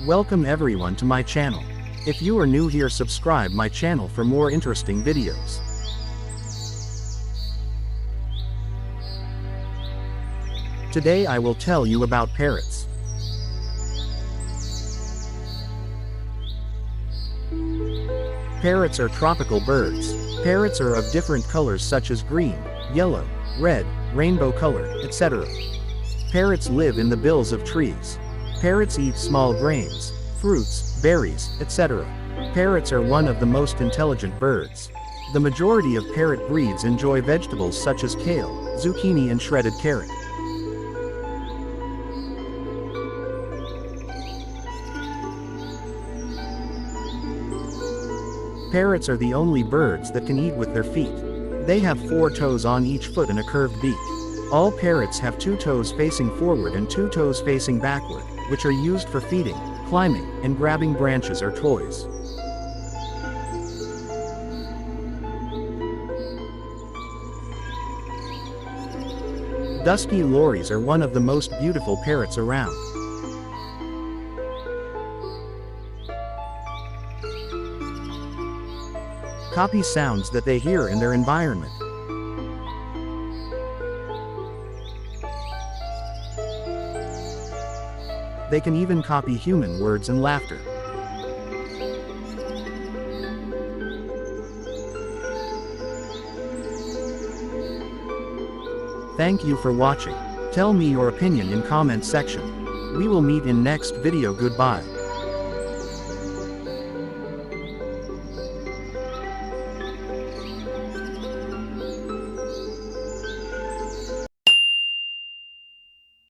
Welcome everyone to my channel. If you are new here, subscribe my channel for more interesting videos. Today I will tell you about parrots. Parrots are tropical birds. Parrots are of different colors such as green, yellow, red, rainbow color, etc. Parrots live in the bills of trees. Parrots eat small grains, fruits, berries, etc. Parrots are one of the most intelligent birds. The majority of parrot breeds enjoy vegetables such as kale, zucchini and shredded carrot. Parrots are the only birds that can eat with their feet. They have 4 toes on each foot and a curved beak. All parrots have 2 toes facing forward and 2 toes facing backward, which are used for feeding, climbing, and grabbing branches or toys. Dusky lories are one of the most beautiful parrots around. Copy sounds that they hear in their environment. They can even copy human words and laughter. Thank you for watching. Tell me your opinion in comment section. We will meet in next video. Goodbye.